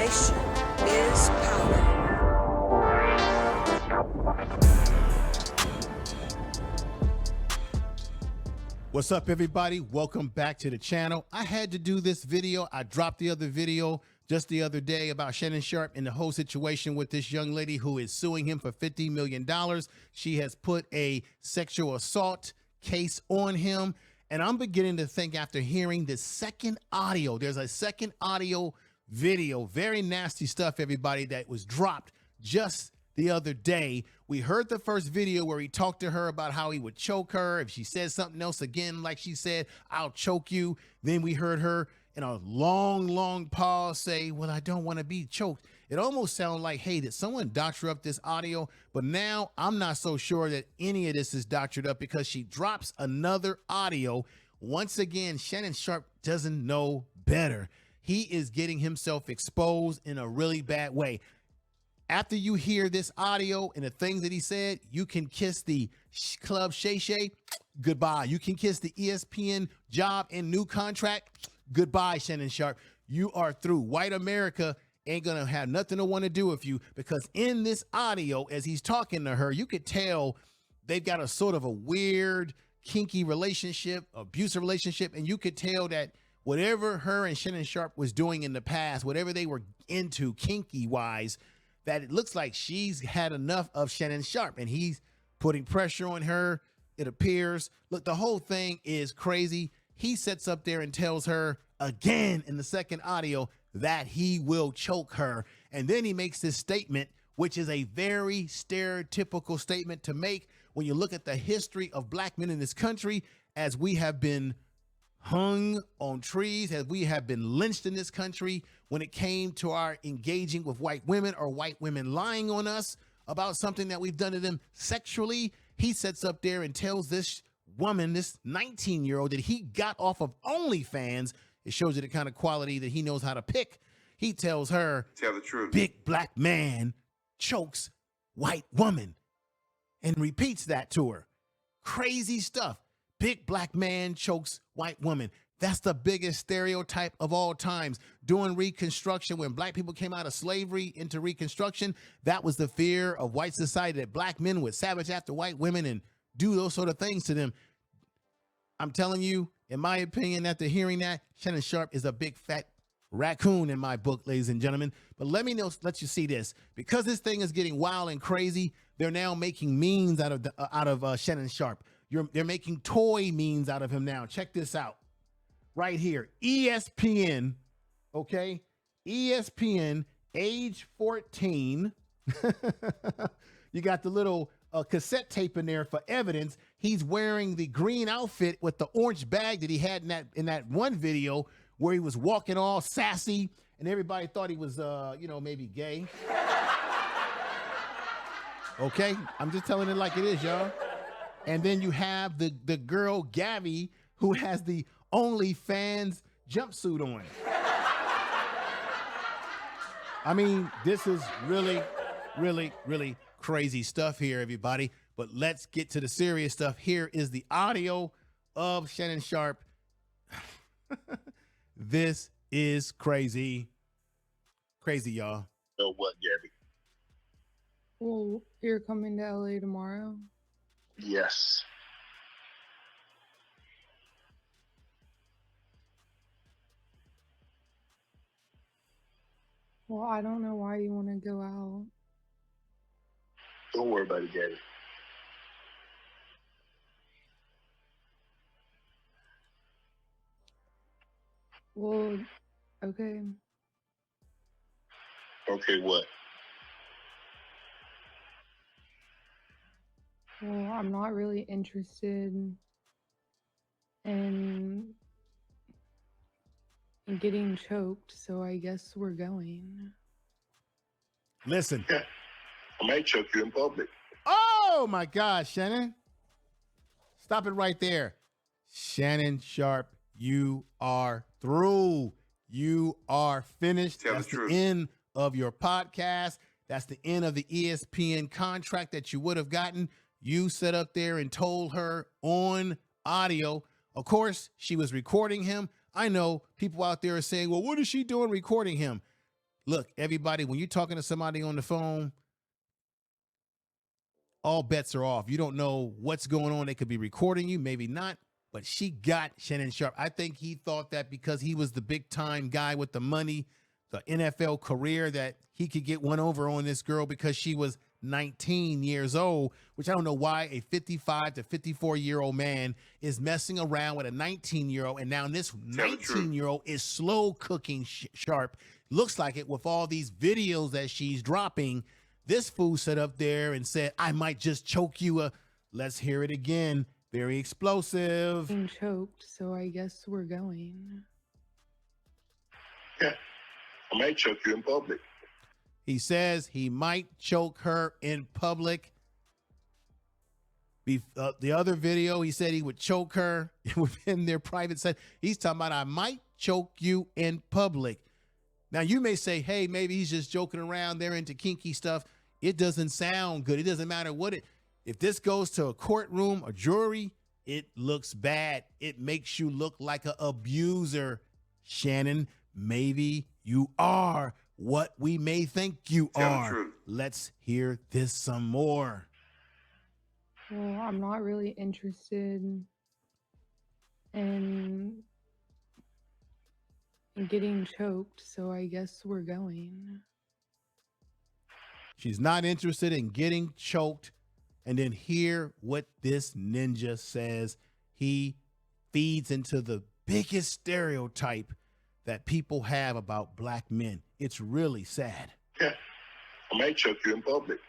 Information is power. What's up, everybody? Welcome back to the channel. I had to do this video. I dropped the other video just the other day about Shannon Sharpe and the whole situation with this young lady who is suing him for $50 million. She has put a sexual assault case on him. And I'm beginning to think, after hearing the second audio, there's a second audio video, very nasty stuff, everybody, that was dropped just the other day. We heard the first video where he talked to her about how he would choke her. If she said something else again, like she said, I'll choke you. Then we heard her in a long pause say, well, I don't want to be choked. It almost sounded like, hey, did someone doctor up this audio? But now I'm not so sure that any of this is doctored up, because she drops another audio. Once again, Shannon Sharpe doesn't know better. He is getting himself exposed in a really bad way. After you hear this audio and the things that he said, you can kiss the Club Shay Shay goodbye. You can kiss the ESPN job and new contract goodbye, Shannon Sharpe. You are through. White America ain't going to have nothing to want to do with you, because in this audio, as he's talking to her, you could tell they've got a sort of a weird, kinky relationship, abusive relationship, and you could tell that whatever her and Shannon Sharpe was doing in the past, whatever they were into kinky-wise, that it looks like she's had enough of Shannon Sharpe, and he's putting pressure on her, it appears. Look, the whole thing is crazy. He sits up there and tells her again in the second audio that he will choke her. And then he makes this statement, which is a very stereotypical statement to make when you look at the history of black men in this country, as we have been hung on trees, as we have been lynched in this country when it came to our engaging with white women, or white women lying on us about something that we've done to them sexually. He sits up there and tells this woman, this 19-year-old, that he got off of OnlyFans. It shows you the kind of quality that he knows how to pick. He tells her, tell the truth, big black man chokes white woman, and repeats that to her. Crazy stuff. Big black man chokes white woman. That's the biggest stereotype of all times. During Reconstruction, when black people came out of slavery into Reconstruction, that was the fear of white society, that black men would savage after white women and do those sort of things to them. I'm telling you, in my opinion, after hearing that, Shannon Sharpe is a big fat raccoon in my book, ladies and gentlemen. But let you see this. Because this thing is getting wild and crazy, they're now making memes out of Shannon Sharpe. They're making toy memes out of him now. Check this out. Right here. ESPN, okay? ESPN, age 14. You got the little cassette tape in there for evidence. He's wearing the green outfit with the orange bag that he had in that one video where he was walking all sassy, and everybody thought he was, maybe gay. Okay? I'm just telling it like it is, y'all. And then you have the girl, Gabby, who has the OnlyFans jumpsuit on. I mean, this is really crazy stuff here, everybody. But let's get to the serious stuff. Here is the audio of Shannon Sharpe. This is crazy. Crazy, y'all. So what, Gabby? Well, you're coming to LA tomorrow? Yes. Well, I don't know why you want to go out. Don't worry about it, Gabby. Well, okay. Okay, what? Well, I'm not really interested in getting choked, so I guess we're going. Listen. Yeah. I might choke you in public. Oh, my God, Shannon. Stop it right there. Shannon Sharpe, you are through. You are finished. That's the end of your podcast. That's the end of the ESPN contract that you would have gotten. You sat up there and told her on audio. Of course, she was recording him. I know people out there are saying, well, what is she doing recording him? Look, everybody, when you're talking to somebody on the phone, all bets are off. You don't know what's going on. They could be recording you, maybe not. But she got Shannon Sharpe. I think he thought that because he was the big time guy with the money, the NFL career, that he could get one over on this girl because she was 19 years old, which I don't know why a 55 to 54-year-old man is messing around with a 19-year-old. And now this 19-year-old is slow cooking Sharpe. Looks like it with all these videos that she's dropping. This fool sat up there and said, I might just choke you. Let's hear it again. Very explosive. Being choked, so I guess we're going. Yeah. I might choke you in public. He says he might choke her in public. The other video, he said he would choke her within their private set. He's talking about, I might choke you in public. Now, you may say, hey, maybe he's just joking around. They're into kinky stuff. It doesn't sound good. It doesn't matter if this goes to a courtroom, a jury, it looks bad. It makes you look like an abuser. Shannon, maybe you are what we may think you are. Let's hear this some more. Well, I'm not really interested in getting choked, so I guess we're going. She's not interested in getting choked. And then hear what this ninja says. He feeds into the biggest stereotype that people have about black men. It's really sad. Yeah. I might choke you in public.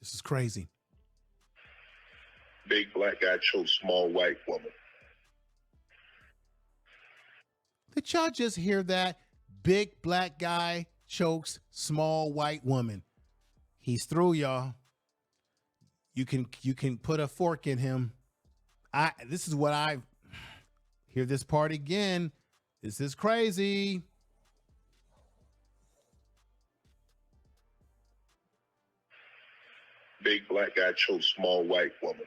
This is crazy. Big black guy chokes small white woman. Did y'all just hear that? Big black guy chokes small white woman. He's through, y'all. You can put a fork in him. This is what I hear this part again. This is crazy. Big black guy chokes small white woman.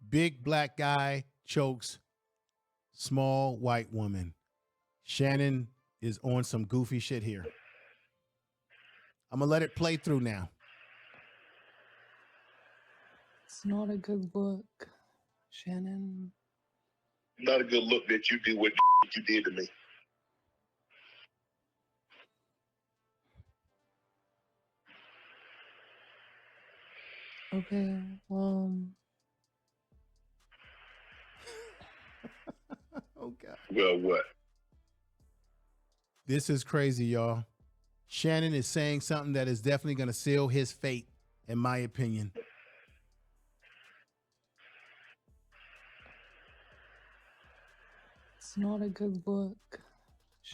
Big black guy chokes small white woman. Shannon is on some goofy shit here. I'm going to let it play through now. It's not a good look, Shannon. Not a good look that you do what you did to me. Okay, well... Oh, God. Well, what? This is crazy, y'all. Shannon is saying something that is definitely going to seal his fate, in my opinion. It's not a good look.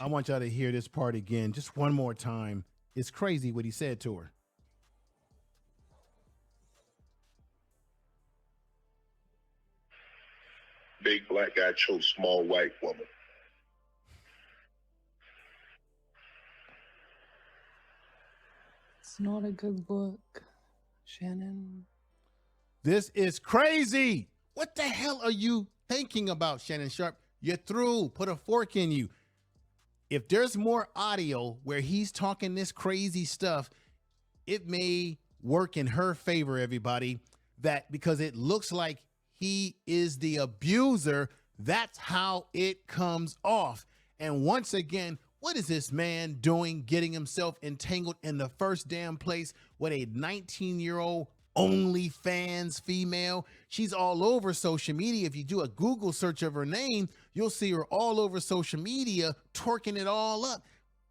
I want y'all to hear this part again, just one more time. It's crazy what he said to her. Big black guy chokes small white woman. It's not a good look, Shannon. This is crazy. What the hell are you thinking about, Shannon Sharpe? You're through. Put a fork in you. If there's more audio where he's talking this crazy stuff, it may work in her favor, everybody, that because it looks like he is the abuser. That's how it comes off. And once again, what is this man doing, getting himself entangled in the first damn place with a 19-year-old OnlyFans female? She's all over social media. If you do a Google search of her name, you'll see her all over social media, twerking it all up.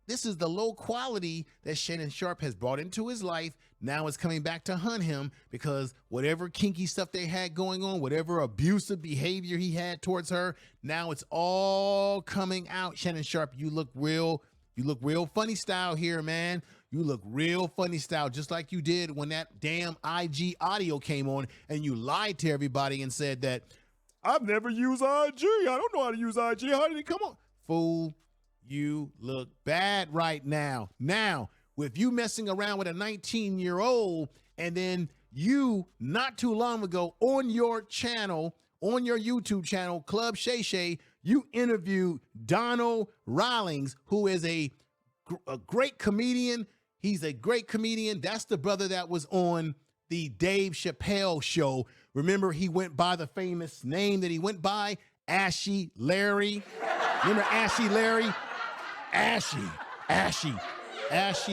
This is the low quality that Shannon Sharpe has brought into his life. Now it's coming back to hunt him because whatever kinky stuff they had going on, whatever abusive behavior he had towards her, now it's all coming out. Shannon Sharpe, you look real funny style here, man. You look real funny style, just like you did when that damn IG audio came on and you lied to everybody and said that I've never used IG. I don't know how to use IG. How did it come on? Fool, you look bad right now. Now, with you messing around with a 19-year-old and then you not too long ago on your channel, on your YouTube channel, Club Shay Shay, you interviewed Donald Rawlings, who is a great comedian. He's a great comedian. That's the brother that was on the Dave Chappelle show. Remember, he went by the famous name that he went by, Ashy Larry. Remember Ashy Larry? Ashy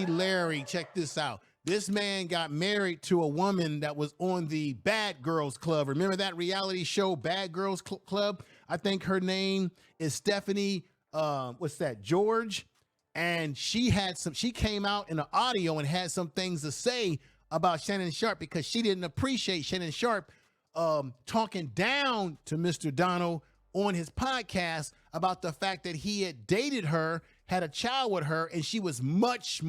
Larry. Check this out. This man got married to a woman that was on the Bad Girls Club. Remember that reality show, Bad Girls Club? I think her name is Stephanie, George. And she came out in the audio and had some things to say about Shannon Sharpe because she didn't appreciate Shannon Sharpe talking down to Mr. Donald on his podcast about the fact that he had dated her, had a child with her, and she was much,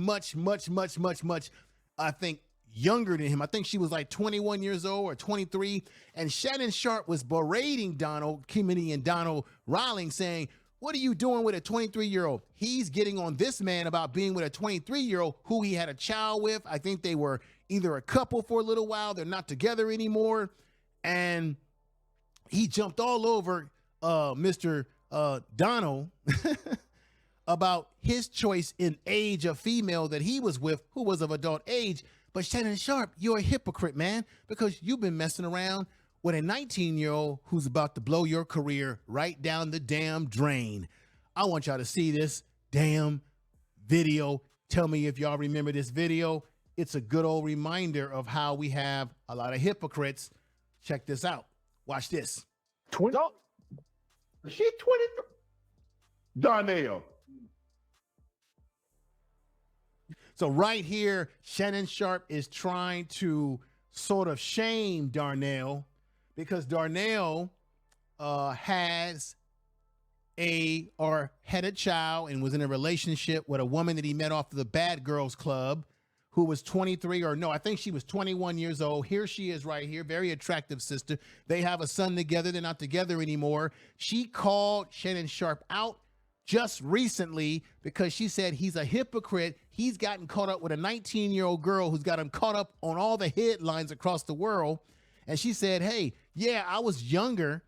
I think, younger than him. I think she was like 21 years old or 23. And Shannon Sharpe was berating comedian Donald Rawlings, saying, what are you doing with a 23-year-old? He's getting on this man about being with a 23-year-old who he had a child with. I think they were either a couple for a little while. They're not together anymore. And he jumped all over Mr. Donald about his choice in age of female that he was with, who was of adult age. But Shannon Sharpe, you're a hypocrite, man, because you've been messing around with a 19-year-old who's about to blow your career right down the damn drain. I want y'all to see this damn video. Tell me if y'all remember this video. It's a good old reminder of how we have a lot of hypocrites. Check this out. Watch this. 20. She 23. Darnell. So right here, Shannon Sharpe is trying to sort of shame Darnell because Darnell had a child and was in a relationship with a woman that he met off of the Bad Girls Club who was 23 or no, I think she was 21 years old. Here she is right here. Very attractive sister. They have a son together. They're not together anymore. She called Shannon Sharpe out just recently because she said he's a hypocrite. He's gotten caught up with a 19-year-old girl who's got him caught up on all the headlines across the world. And she said, hey, yeah, I was younger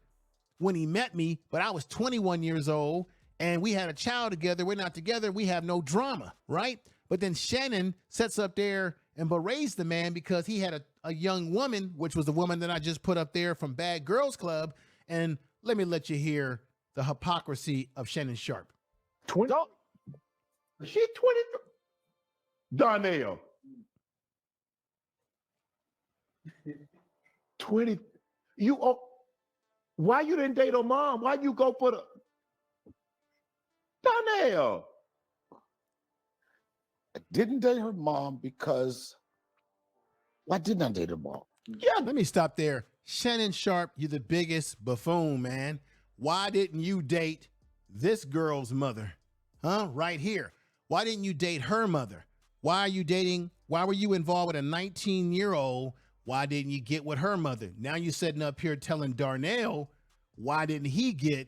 when he met me, but I was 21 years old and we had a child together. We're not together. We have no drama, right? But then Shannon sits up there and berates the man because he had a young woman, which was the woman that I just put up there from Bad Girls Club. And let me let you hear the hypocrisy of Shannon Sharpe. 20. She 23. Darnell. 20. Why you didn't date her mom? Why you go for the Darnell? I didn't date her mom because why didn't I date her mom? Yeah, let me stop there. Shannon Sharpe, you're the biggest buffoon, man. Why didn't you date this girl's mother? Huh? Right here. Why didn't you date her mother? Why were you involved with a 19-year-old? Why didn't you get with her mother? Now you're sitting up here telling Darnell, why didn't he get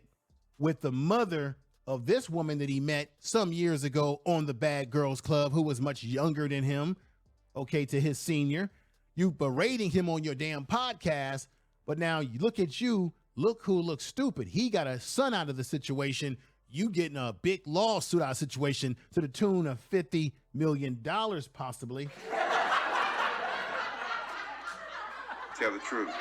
with the mother of this woman that he met some years ago on the Bad Girls Club, who was much younger than him, okay, to his senior. You berating him on your damn podcast, but now you look at you, look who looks stupid. He got a son out of the situation. You getting a big lawsuit out of the situation to the tune of $50 million, possibly. Tell the truth.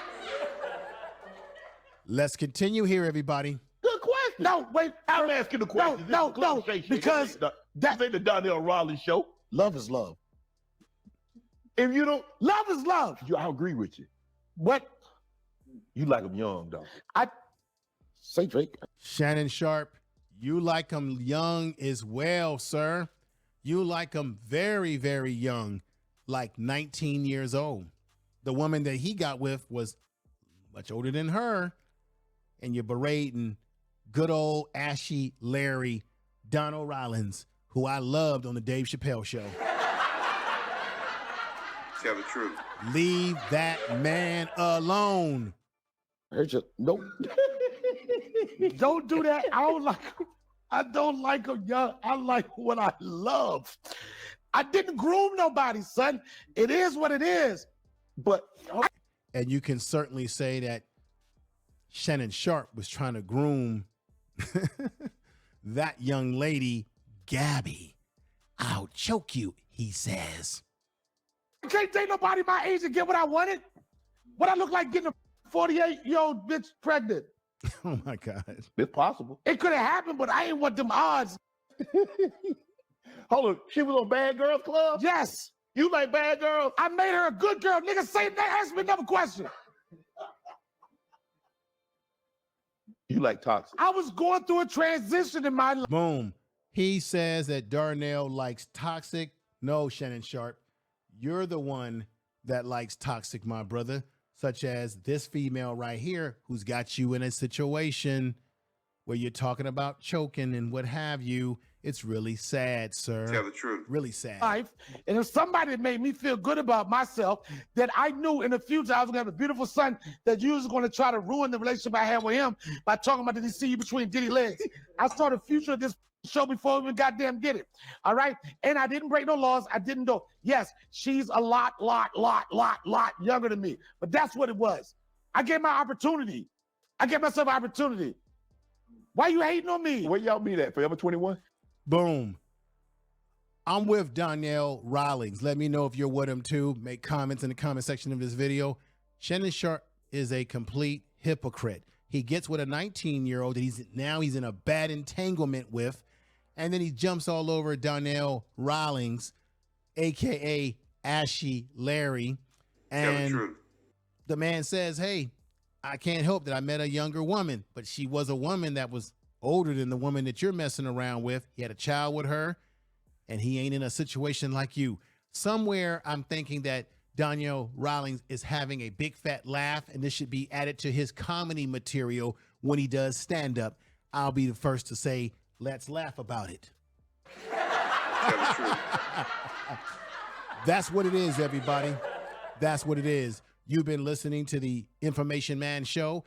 Let's continue here, everybody. Good question. No, wait. I'm asking the question. No, because that's ain't the Darnell Rawlings show. love is love. If you don't, Love is love. I agree with you. What? You like them young, though. I say Drake. Shannon Sharpe, you like him young as well, sir. You like him very, very young, like 19 years old. The woman that he got with was much older than her, and you're berating good old Ashy Larry Donald Rawlings, who I loved on the Dave Chappelle show. Tell the truth. Leave that man alone. I heard you. Nope. Don't do that. I don't like them young. I like what I love. I didn't groom nobody, son. It is what it is. But And you can certainly say that Shannon Sharpe was trying to groom that young lady, Gabby. I'll choke you, he says. I can't date nobody my age and get what I wanted. What I look like getting a 48-year-old bitch pregnant. Oh my God. it's possible. It could have happened, but I ain't want them odds. Hold on, she was on Bad Girls Club? Yes, You like bad girls? I made her a good girl. Nigga, say that. Ask me another question. You like toxic. I was going through a transition in my life. Boom. He says that Darnell likes toxic. No, Shannon Sharpe, you're the one that likes toxic, my brother, such as this female right here who's got you in a situation where you're talking about choking and what have you. It's really sad, sir. Tell the truth. Really sad. Life, and if somebody made me feel good about myself, that I knew in the future I was gonna have a beautiful son, that you was gonna try to ruin the relationship I had with him by talking about, did he see you between Diddy legs? I saw the future of this show before we even goddamn did it. All right, and I didn't break no laws. I didn't know. Yes, she's a lot younger than me, but that's what it was. I gave my opportunity. I gave myself an opportunity. Why you hating on me? Where y'all meet at? Forever 21? Boom. I'm with Donnell Rawlings. Let me know if you're with him too. Make comments in the comment section of this video. Shannon Sharpe is a complete hypocrite. He gets with a 19-year-old that he's in a bad entanglement with, and then he jumps all over Donnell Rawlings, aka Ashy Larry. And the man says, hey, I can't help that I met a younger woman, but she was a woman that was older than the woman that you're messing around with. He had a child with her, and he ain't in a situation like you. Somewhere I'm thinking that Donnell Rawlings is having a big fat laugh, and this should be added to his comedy material when he does stand up. I'll be the first to say, let's laugh about it. That's what it is, everybody. That's what it is. You've been listening to the Information Man Show.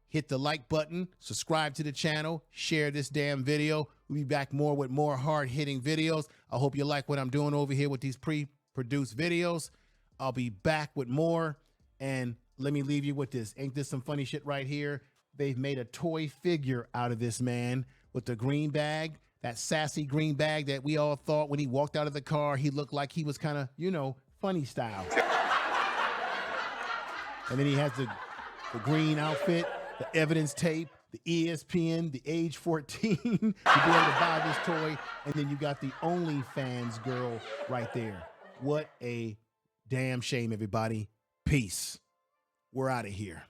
Hit the like button, subscribe to the channel, share this damn video. We'll be back more with more hard-hitting videos. I hope you like what I'm doing over here with these pre-produced videos. I'll be back with more. And let me leave you with this. Ain't this some funny shit right here? They've made a toy figure out of this man with the green bag, that sassy green bag that we all thought when he walked out of the car, he looked like he was kind of, you know, funny style. And then he has the green outfit, the evidence tape, the ESPN, the age 14 to be able to buy this toy. And then you got the OnlyFans girl right there. What a damn shame, everybody. Peace. We're out of here.